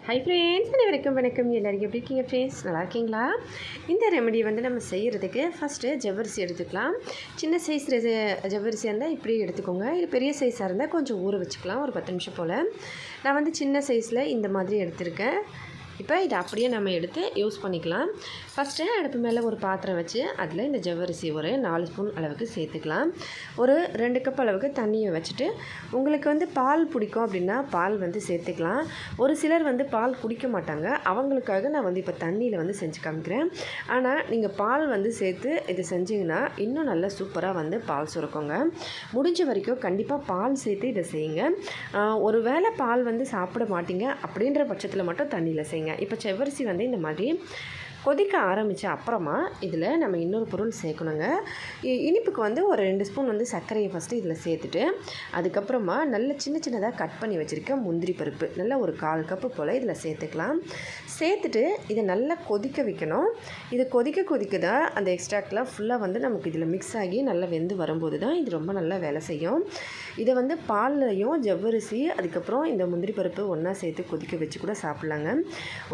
Hi friends, அனைவருக்கும் வணக்கம். எல்லோரும் எப்படி இருக்கீங்க ஃப்ரெண்ட்ஸ்? நல்லா இருக்கீங்களா? இந்த ரெமெடி நம்ம செய்கிறதுக்கு ஃபஸ்ட்டு ஜவ்வரிசி எடுத்துக்கலாம். சின்ன சைஸ் ஜவ்வரிசியாக இருந்தால் இப்படியே எடுத்துக்கோங்க. இது பெரிய சைஸாக இருந்தால் கொஞ்சம் ஊற வச்சுக்கலாம், ஒரு 10 நிமிஷம் போல். நான் சின்ன சைஸில் இந்த மாதிரி எடுத்திருக்கேன். இப்போ இதை அப்படியே நம்ம எடுத்து யூஸ் பண்ணிக்கலாம். ஃபஸ்ட்டு அடுப்பு மேலே ஒரு பாத்திரம் வச்சு அதில் இந்த ஜவ்வரிசி ஒரு 4 ஸ்பூன் அளவுக்கு சேர்த்துக்கலாம். ஒரு 2 கப் அளவுக்கு தண்ணியை வச்சுட்டு, உங்களுக்கு பால் பிடிக்கும் அப்படின்னா பால் சேர்த்துக்கலாம். ஒரு சிலர் பால் குடிக்க மாட்டாங்க, அவங்களுக்காக நான் இப்போ தண்ணியில் செஞ்சு காமிக்கிறேன். ஆனால் நீங்கள் பால் சேர்த்து இது செஞ்சிங்கன்னா இன்னும் நல்லா சூப்பராக பால் சுரக்குங்க. முடிஞ்ச வரைக்கும் கண்டிப்பாக பால் சேர்த்து இதை செய்யுங்க. ஒரு வேளை பால் சாப்பிட மாட்டீங்க அப்படின்ற பட்சத்தில் மட்டும் தண்ணியில் செய்யுங்க. இப்போ செவ்வரிசி இந்த மாதிரி கொதிக்க ஆரம்பித்த அப்புறமா இதில் நம்ம இன்னொரு பொருள் சேர்க்கணுங்க. இனிப்புக்கு ஒரு 2 ஸ்பூன் சர்க்கரையை ஃபஸ்ட்டு இதில் சேர்த்துட்டு, அதுக்கப்புறமா நல்ல சின்ன சின்னதாக கட் பண்ணி வச்சுருக்க முந்திரி பருப்பு நல்லா ஒரு 1/4 கப்பு போல் இதில் சேர்த்துக்கலாம். சேர்த்துட்டு இதை நல்லா கொதிக்க வைக்கணும். இது கொதிக்க தான் அந்த எக்ஸ்ட்ராக்ட்லாம் ஃபுல்லாக நமக்கு இதில் மிக்ஸ் ஆகி நல்லா வெந்து வரும்போது தான் இது ரொம்ப நல்லா வேலை செய்யும். இதை பால்லையும் ஜவ்வரிசி அதுக்கப்புறம் இந்த முந்திரி பருப்பு ஒன்றா சேர்த்து கொதிக்க வச்சு கூட சாப்பிட்லாங்க.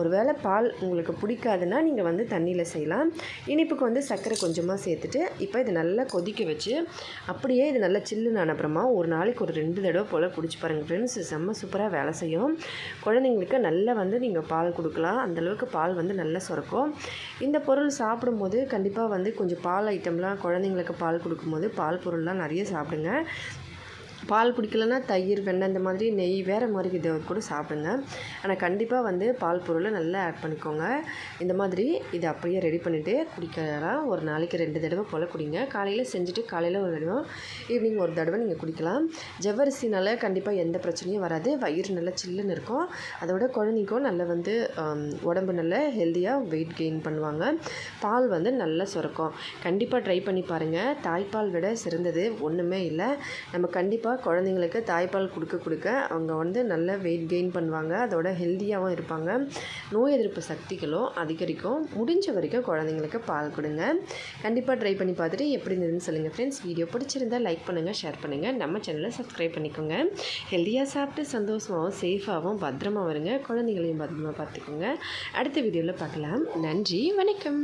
ஒரு வேளை பால் உங்களுக்கு பிடிக்காதுன்னா நீங்கள் தண்ணியில் செய்யலாம். இனிப்புக்கு சர்க்கரை கொஞ்சமாக சேர்த்துட்டு இப்போ இதை நல்லா கொதிக்க வச்சு அப்படியே இது நல்லா சில்லுன்னு அப்புறமா ஒரு நாளைக்கு ஒரு 2 தடவை போல் குடிச்சு பாருங்கள் ஃப்ரெண்ட்ஸ். செம்ம சூப்பராக வேலை செய்யும். குழந்தைங்களுக்கு நல்லா நீங்கள் பால் கொடுக்கலாம். அந்தளவுக்கு பால் நல்லா சுரக்கும். இந்த பொருள் சாப்பிடும்போது கண்டிப்பாக கொஞ்சம் பால் ஐட்டம்லாம் குழந்தைங்களுக்கு பால் கொடுக்கும்போது பால் பொருள்லாம் நிறைய சாப்பிடுங்க. பால் பிடிக்கலன்னா தயிர், வெண்ணெய், இந்த மாதிரி நெய் வேறு மாதிரி இதை கூட சாப்பிடுங்க. ஆனால் கண்டிப்பாக பால் பொருளை நல்லா ஆட் பண்ணிக்கோங்க. இந்த மாதிரி இதை அப்படியே ரெடி பண்ணிவிட்டு குடிக்கலாம். ஒரு நாளைக்கு 2 தடவை போல் குடிங்க. காலையில் செஞ்சுட்டு காலையில் ஒரு தடவை, ஈவினிங் ஒரு தடவை நீங்கள் குடிக்கலாம். ஜவ்வரிசினால் கண்டிப்பாக எந்த பிரச்சனையும் வராது. வயிறு நல்லா சில்லுன்னு இருக்கும். அதோட குழந்தைக்கும் நல்லா உடம்பு நல்லா ஹெல்த்தியாக வெயிட் கெயின் பண்ணுவாங்க. பால் நல்லா சுரக்கும். கண்டிப்பாக ட்ரை பண்ணி பாருங்கள். தாய்ப்பால் விட சிறந்தது ஒன்றுமே இல்லை. நம்ம கண்டிப்பாக குழந்தைங்களுக்கு தாய்ப்பால் கொடுக்க அவங்க நல்ல வெயிட் கெயின் பண்ணுவாங்க. அதோட ஹெல்த்தியாகவும் இருப்பாங்க. நோய் எதிர்ப்பு சக்திகளும் அதிகரிக்கும். முடிஞ்ச வரைக்கும் குழந்தைங்களுக்கு பால் கொடுங்க. கண்டிப்பாக ட்ரை பண்ணி பார்த்துட்டு எப்படி இருந்ததுன்னு சொல்லுங்கள் ஃப்ரெண்ட்ஸ். வீடியோ பிடிச்சிருந்தால் லைக் பண்ணுங்கள், ஷேர் பண்ணுங்கள், நம்ம சேனலை சப்ஸ்கிரைப் பண்ணிக்கோங்க. ஹெல்த்தியாக சாப்பிட்டு சந்தோஷமாகவும் சேஃபாகவும் பத்திரமா வருங்க. குழந்தைங்களையும் பத்திரமா பார்த்துக்கோங்க. அடுத்த வீடியோவில் பார்க்கலாம். நன்றி, வணக்கம்.